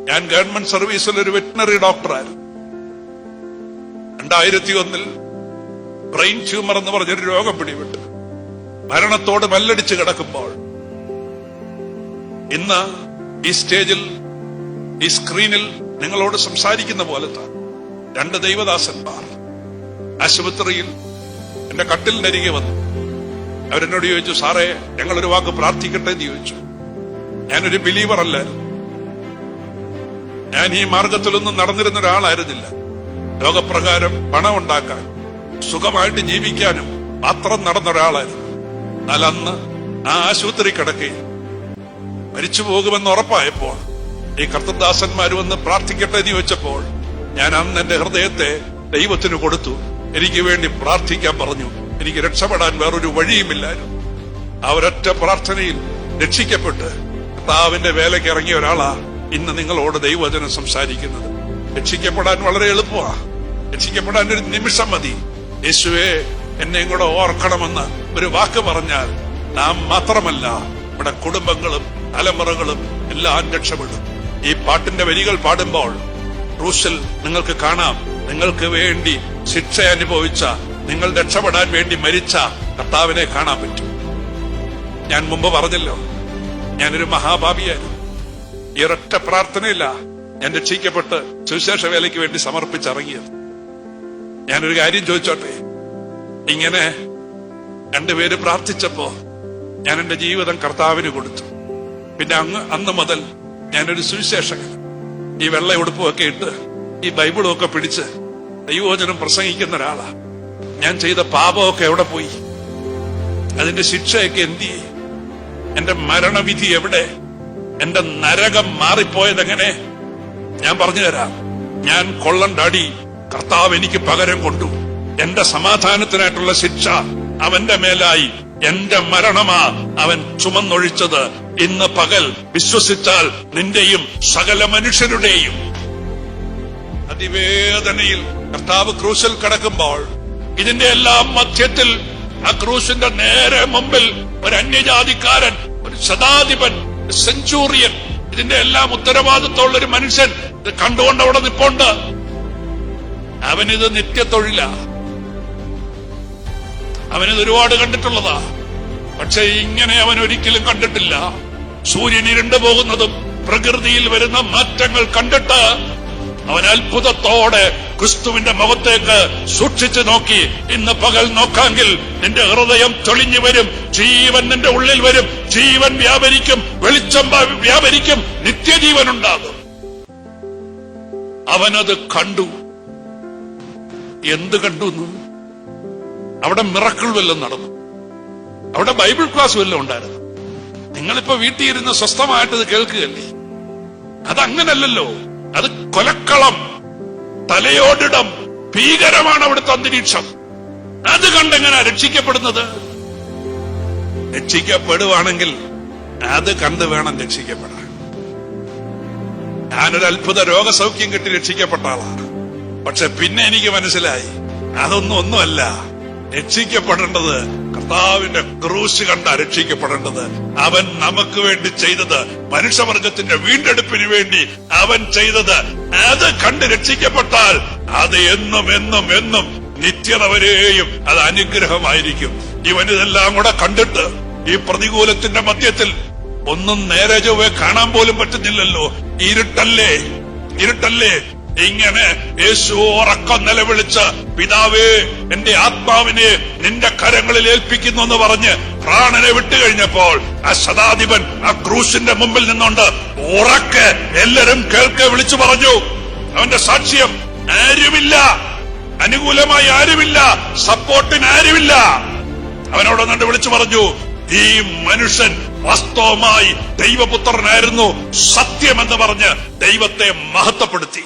ഞാൻ ഗവൺമെന്റ് സർവീസിൽ ഒരു വെറ്റിനറി ഡോക്ടറായിരുന്നു. 2001 ബ്രെയിൻ ട്യൂമർ എന്ന് പറഞ്ഞൊരു രോഗം പിടിപെട്ട് മരണത്തോട് മല്ലടിച്ച് കിടക്കുമ്പോൾ ഇന്ന് ഈ സ്റ്റേജിൽ, ഈ സ്ക്രീനിൽ നിങ്ങളോട് സംസാരിക്കുന്ന പോലത്തെ 2 ദൈവദാസന്മാർ ആശുപത്രിയിൽ എന്റെ കട്ടിലിനരികെ വന്നു. അവരെന്നോട് ചോദിച്ചു, സാറേ ഞങ്ങളൊരു വാക്ക് പ്രാർത്ഥിക്കട്ടെ എന്ന് ചോദിച്ചു. ഞാനൊരു ബിലീവർ അല്ലായിരുന്നു. ഞാൻ ഈ മാർഗത്തിലൊന്നും നടന്നിരുന്ന ഒരാളായിരുന്നില്ല. ലോകപ്രകാരം പണം ഉണ്ടാക്കാൻ, സുഖമായിട്ട് ജീവിക്കാനും മാത്രം നടന്ന ഒരാളായിരുന്നു. എന്നാൽ അന്ന് ആ ആശുപത്രി കിടക്കുകയും മരിച്ചു പോകുമെന്ന് ഉറപ്പായപ്പോൾ ഈ കർത്തദാസന്മാർ വന്ന് പ്രാർത്ഥിക്കട്ടെ എന്ന് ചോദിച്ചപ്പോൾ ഞാൻ അന്ന് എന്റെ ഹൃദയത്തെ ദൈവത്തിന് കൊടുത്തു. എനിക്ക് വേണ്ടി പ്രാർത്ഥിക്കാൻ പറഞ്ഞു. എനിക്ക് രക്ഷപ്പെടാൻ വേറൊരു വഴിയുമില്ലായിരുന്നു. ആ ഒരൊറ്റ പ്രാർത്ഥനയിൽ രക്ഷിക്കപ്പെട്ട് കർത്താവിന്റെ വേലയ്ക്ക് ഇറങ്ങിയ ഒരാളാ ഇന്ന് നിങ്ങളോട് ദൈവവചനം സംസാരിക്കുന്നത്. രക്ഷിക്കപ്പെടാൻ വളരെ എളുപ്പമാണ്. രക്ഷിക്കപ്പെടാൻ ഒരു നിമിഷം മതി. യേശുവേ എന്നെ കൂടെ ഓർക്കണമെന്ന് ഒരു വാക്ക് പറഞ്ഞാൽ നാം മാത്രമല്ല, നമ്മുടെ കുടുംബങ്ങളും തലമുറകളും എല്ലാം രക്ഷപ്പെടും. ഈ പാട്ടിന്റെ വരികൾ പാടുമ്പോൾ ക്രൂശിൽ നിങ്ങൾക്ക് കാണാം, നിങ്ങൾക്ക് വേണ്ടി ശിക്ഷ അനുഭവിച്ച, നിങ്ങൾ രക്ഷപ്പെടാൻ വേണ്ടി മരിച്ച കർത്താവിനെ കാണാൻ പറ്റും. ഞാൻ മുമ്പ് പറഞ്ഞല്ലോ, ഞാനൊരു മഹാഭാവിയായിരുന്നു. ഈ ഒരൊറ്റ പ്രാർത്ഥനയില്ല ഞാൻ രക്ഷിക്കപ്പെട്ട് സുവിശേഷ വേലയ്ക്ക് വേണ്ടി സമർപ്പിച്ചിറങ്ങിയത്. ഞാനൊരു കാര്യം ചോദിച്ചോട്ടെ, ഇങ്ങനെ 2 പേര് പ്രാർത്ഥിച്ചപ്പോ ഞാൻ എന്റെ ജീവിതം കർത്താവിന് കൊടുത്തു. പിന്നെ അന്ന് മുതൽ ഞാനൊരു സുവിശേഷകൻ. ഈ വെള്ള ഉടുപ്പുമൊക്കെ ഇട്ട് ഈ ബൈബിളും ഒക്കെ പിടിച്ച് ദൈവവചനം പ്രസംഗിക്കുന്ന ഒരാളാ. ഞാൻ ചെയ്ത പാപമൊക്കെ എവിടെ പോയി? അതിന്റെ ശിക്ഷയൊക്കെ എന്തി? എന്റെ മരണവിധി എവിടെ? എന്റെ നരകം മാറിപ്പോയതെങ്ങനെ? ഞാൻ പറഞ്ഞു തരാം. ഞാൻ കൊള്ളണ്ട അടി കർത്താവ് എനിക്ക് പകരം കൊണ്ടു. എന്റെ സമാധാനത്തിനായിട്ടുള്ള ശിക്ഷ അവന്റെ മേലായി. എന്റെ മരണമാ അവൻ ചുമന്നൊഴിച്ചത്. ഇന്ന് പകൽ വിശ്വസിച്ചാൽ നിന്റെയും സകല മനുഷ്യരുടെയും. അതിവേദനയിൽ കർത്താവ് ക്രൂശിൽ കിടക്കുമ്പോൾ ഇതിന്റെ എല്ലാം മധ്യത്തിൽ ആ ക്രൂശിന്റെ നേരെ മുമ്പിൽ ഒരു അന്യജാതിക്കാരൻ, ഒരു ശതാധിപൻ, സെഞ്ചൂറിയൻ, ഇതിന്റെ എല്ലാം ഉത്തരവാദിത്തമുള്ള ഒരു മനുഷ്യൻ ഇത് കണ്ടുകൊണ്ട് അവിടെ നിൽപ്പുണ്ട്. അവനിത് നിത്യത്തൊഴിലാ. അവനിത് ഒരുപാട് കണ്ടിട്ടുള്ളതാ. പക്ഷെ ഇങ്ങനെ അവൻ ഒരിക്കലും കണ്ടിട്ടില്ല. സൂര്യൻ ഇരുണ്ടു പോകുന്നതും പ്രകൃതിയിൽ വരുന്ന മാറ്റങ്ങൾ കണ്ടിട്ട് അവൻ അത്ഭുതത്തോടെ ക്രിസ്തുവിന്റെ മുഖത്തേക്ക് സൂക്ഷിച്ചു നോക്കി. ഇന്ന് പകൽ നോക്കാമെങ്കിൽ നിന്റെ ഹൃദയം തെളിഞ്ഞു വരും, ജീവൻ നിന്റെ ഉള്ളിൽ വരും, ജീവൻ വ്യാപരിക്കും, വെളിച്ചം വ്യാപരിക്കും, നിത്യജീവൻ ഉണ്ടാകും. അവനത് കണ്ടു. എന്ത് കണ്ടു? അവിടെ മിറക്കിൾ വല്ലതും നടന്നു? അവിടെ ബൈബിൾ ക്ലാസ് വല്ലതും ഉണ്ടായിരുന്നു? നിങ്ങളിപ്പോ വീട്ടിൽ ഇരുന്ന് സ്വസ്ഥമായിട്ട് ഇത് കേൾക്കുകയല്ലേ? അതങ്ങനല്ലല്ലോ. അത് കൊലക്കളം, തലയോടിടം, ഭീകരമാണ് അവിടുത്തെ അന്തരീക്ഷം. അത് കണ്ടെങ്ങനാ രക്ഷിക്കപ്പെടുന്നത്? രക്ഷിക്കപ്പെടുവാണെങ്കിൽ അത് കണ്ട് വേണം രക്ഷിക്കപ്പെടാൻ. ഞാനൊരു അത്ഭുത രോഗസൗഖ്യം കിട്ടി രക്ഷിക്കപ്പെട്ട ആളാണ്. പക്ഷെ പിന്നെ എനിക്ക് മനസ്സിലായി ഒന്നുമല്ല. രക്ഷിക്കപ്പെടേണ്ടത് കർത്താവിന്റെ ക്രൂശ് കണ്ട രക്ഷിക്കപ്പെടേണ്ടത്. അവൻ നമുക്ക് വേണ്ടി ചെയ്തത്, മനുഷ്യവർഗത്തിന്റെ വീണ്ടെടുപ്പിന് വേണ്ടി അവൻ ചെയ്തത്, അത് കണ്ട് രക്ഷിക്കപ്പെട്ടാൽ അത് എന്നും എന്നും എന്നും നിത്യത വരെയും അത് അനുഗ്രഹമായിരിക്കും. ഇവനിതെല്ലാം കൂടെ കണ്ടിട്ട് ഈ പ്രതികൂലത്തിന്റെ മധ്യത്തിൽ ഒന്നും നേരെ ചൊവ്വേ കാണാൻ പോലും പറ്റുന്നില്ലല്ലോ. ഇരുട്ടല്ലേ, ഇരുട്ടല്ലേ. ഇങ്ങനെ യേശു ഉറക്കം നിലവിളിച്ച്, പിതാവേ എന്റെ ആത്മാവിനെ നിന്റെ കരങ്ങളിൽ ഏൽപ്പിക്കുന്നു എന്ന് പറഞ്ഞ് പ്രാണനെ വിട്ടുകഴിഞ്ഞപ്പോൾ ആ ശതാധിപൻ ആ ക്രൂശിന്റെ മുമ്പിൽ നിന്നുകൊണ്ട് ഉറക്കെ എല്ലാരും കേൾക്കെ വിളിച്ചു പറഞ്ഞു. അവന്റെ സാക്ഷ്യം ആരുമില്ല, അനുകൂലമായി ആരുമില്ല, സപ്പോർട്ടിന് ആരുമില്ല. അവനോട് വിളിച്ചു പറഞ്ഞു, ഈ മനുഷ്യൻ വാസ്തവമായി ദൈവപുത്രനായിരുന്നു, സത്യമെന്ന് പറഞ്ഞ് ദൈവത്തെ മഹത്വപ്പെടുത്തി.